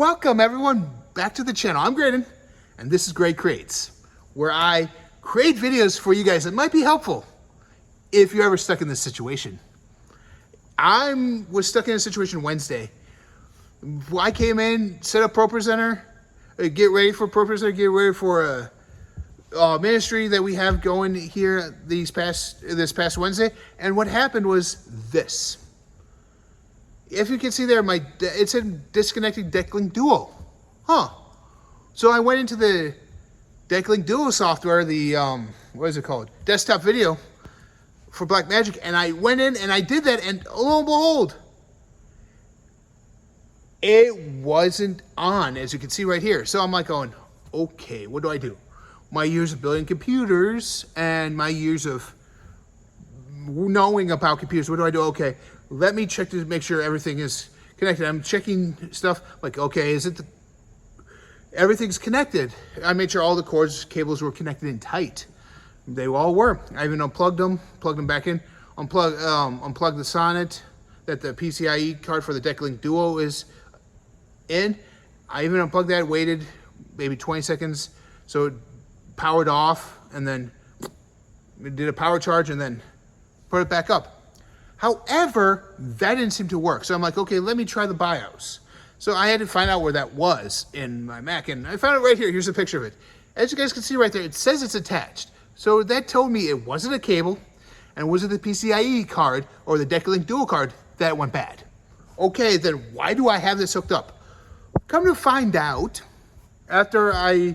Welcome everyone back to the channel. I'm Graydon, and this is Gray Creates, where I create videos for you guys that might be helpful if you're ever stuck in this situation. I was stuck in a situation Wednesday. I came in, set up Propresenter, get ready for Propresenter, get ready for a ministry that we have going here this past Wednesday, and what happened was this. If you can see there, it said disconnected decklink duo. So I went into the decklink duo software, the what is it called? Desktop video for Blackmagic, and I went in and I did that, and lo and behold, it wasn't on, as you can see right here. So I'm like going, okay, what do I do? My years of building computers and my years of knowing about computers, what do I do? Okay, let me check to make sure everything is connected. I'm checking stuff like, okay, everything's connected. I made sure all the cords, cables were connected in tight. They all were. I even unplugged them, plugged them back in, unplugged the sonnet that the PCIe card for the decklink duo is in. I even unplugged that, waited maybe 20 seconds so it powered off, and then did a power charge and then put it back up. However, that didn't seem to work. So I'm like, okay, let me try the BIOS. So I had to find out where that was in my Mac, and I found it right here. Here's a picture of it. As you guys can see right there, it says it's attached. So that told me it wasn't a cable, and it wasn't the PCIe card or the decklink dual card that went bad. Okay, then why do I have this hooked up? Come to find out, after I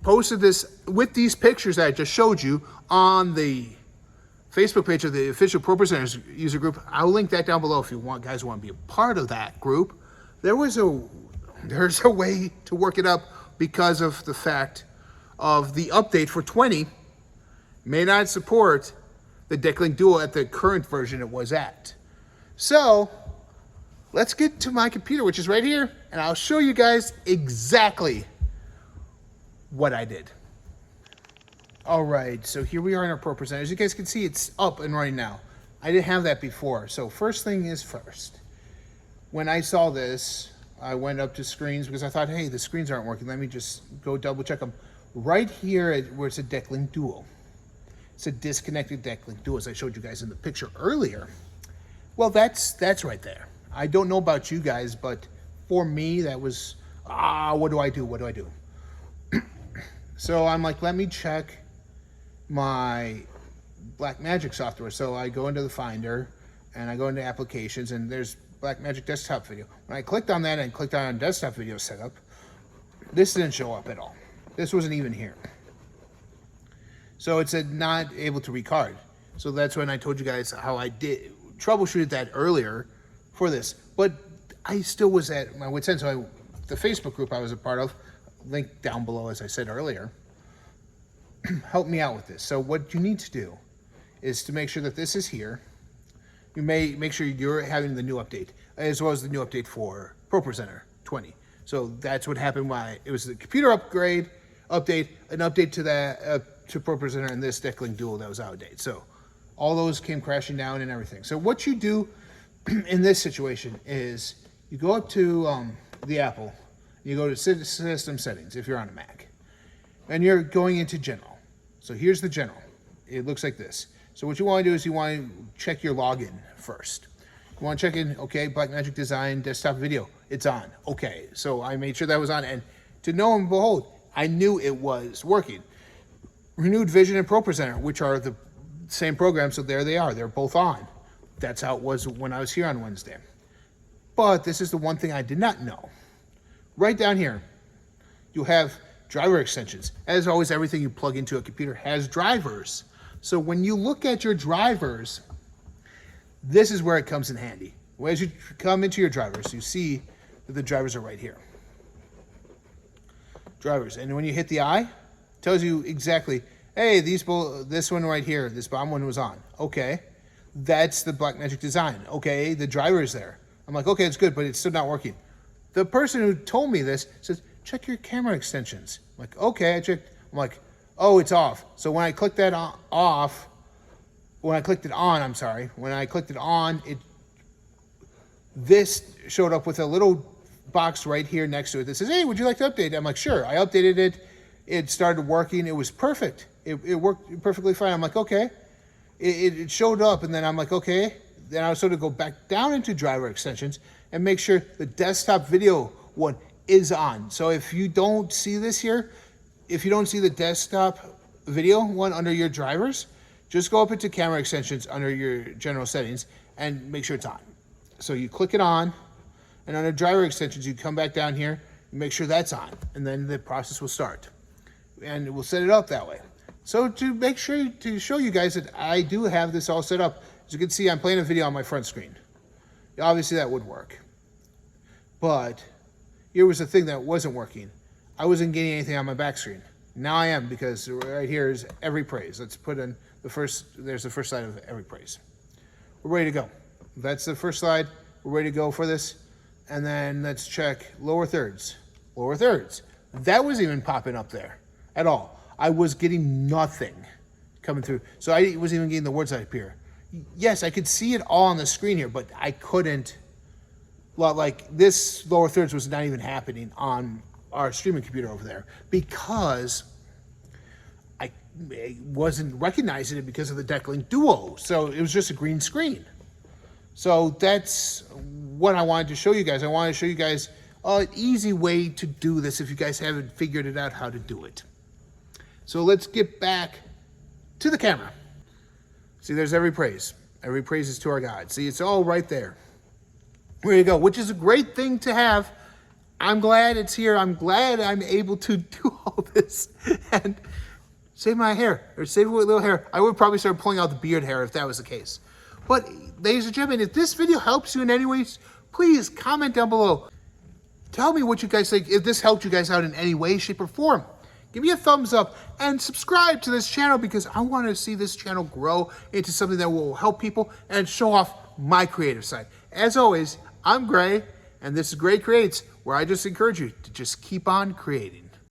posted this with these pictures that I just showed you on the Facebook page of the official Propresenter user group, I'll link that down below if you guys want to be a part of that group. There's a way to work it up because of the fact of the update for 20 may not support the decklink duo at the current version it was at. So let's get to my computer, which is right here, and I'll show you guys exactly what I did. All right, so here we are in our Propresenter. As you guys can see, it's up and running now. I didn't have that before. So first thing is first. When I saw this, I went up to screens because I thought, hey, the screens aren't working. Let me just go double check them. Right here where it's a decklink duo. It's a disconnected decklink duo, as I showed you guys in the picture earlier. Well, that's right there. I don't know about you guys, but for me, that was, what do I do? What do I do? So I'm like, let me check my Blackmagic software. So I go into the Finder and I go into Applications, and there's Blackmagic Desktop Video. When I clicked on that and clicked on Desktop Video Setup, this didn't show up at all. This wasn't even here. So it said not able to recard. So that's when I told you guys how I did troubleshoot that earlier for this. But I still was at my wit's end. So the Facebook group I was a part of, link down below as I said earlier, help me out with this. So what you need to do is to make sure that this is here. You may make sure you're having the new update, as well as the new update for Propresenter 20. So that's what happened. Why it was the computer update, an update to that to Propresenter and this decklink duo that was out of date. So all those came crashing down and everything. So what you do in this situation is you go up to the Apple, you go to System Settings if you're on a Mac, and you're going into General. So here's the General. It looks like this. So what you want to do is you want to check your login first. You want to check in, okay, Blackmagic Design Desktop Video. It's on. Okay, so I made sure that was on, and to know and behold, I knew it was working. Renewed Vision and Propresenter, which are the same program, so there they are. They're both on. That's how it was when I was here on Wednesday. But this is the one thing I did not know. Right down here, you have driver extensions. As always, everything you plug into a computer has drivers. So when you look at your drivers, this is where it comes in handy. As you come into your drivers, you see that the drivers are right here. Drivers. And when you hit the eye, it tells you exactly, hey, this one right here, this bottom one was on. Okay, that's the Blackmagic Design. Okay, the driver is there. I'm like, okay, it's good, but it's still not working. The person who told me this says, check your camera extensions. I'm like, okay, I checked. I'm like, oh, it's off. So when I clicked that off, when I clicked it on, this showed up with a little box right here next to it that says, hey, would you like to update? I'm like, sure. I updated it. It started working. It was perfect. It worked perfectly fine. I'm like, okay. It showed up, and then I'm like, okay. Then I was sort of go back down into driver extensions and make sure the desktop video one is on. So if you don't see this here, if you don't see the desktop video one under your drivers, just go up into camera extensions under your general settings and make sure it's on. So you click it on, and under driver extensions, you come back down here and make sure that's on, and then the process will start. And we'll set it up that way. So to make sure to show you guys that I do have this all set up, as you can see, I'm playing a video on my front screen. Obviously that would work. But here was the thing that wasn't working. I wasn't getting anything on my back screen. Now I am, because right here is every praise. Let's put in the first, there's the first slide of every praise. We're ready to go. That's the first slide. We're ready to go for this. And then let's check lower thirds. Lower thirds. That wasn't even popping up there at all. I was getting nothing coming through. So I wasn't even getting the words that appear. Yes, I could see it all on the screen here, but I couldn't, like this lower thirds was not even happening on our streaming computer over there because I wasn't recognizing it because of the decklink duo. So it was just a green screen. So that's what I wanted to show you guys. I wanted to show you guys an easy way to do this if you guys haven't figured it out how to do it. So let's get back to the camera. See, there's every praise. Every praise is to our God. See, it's all right there. There you go, which is a great thing to have. I'm glad it's here. I'm glad I'm able to do all this and save my hair, or save a little hair. I would probably start pulling out the beard hair if that was the case. But ladies and gentlemen, if this video helps you in any ways, please comment down below. Tell me what you guys think, if this helped you guys out in any way, shape, or form. Give me a thumbs up and subscribe to this channel, because I want to see this channel grow into something that will help people and show off my creative side. As always, I'm Gray, and this is Gray Creates, where I just encourage you to just keep on creating.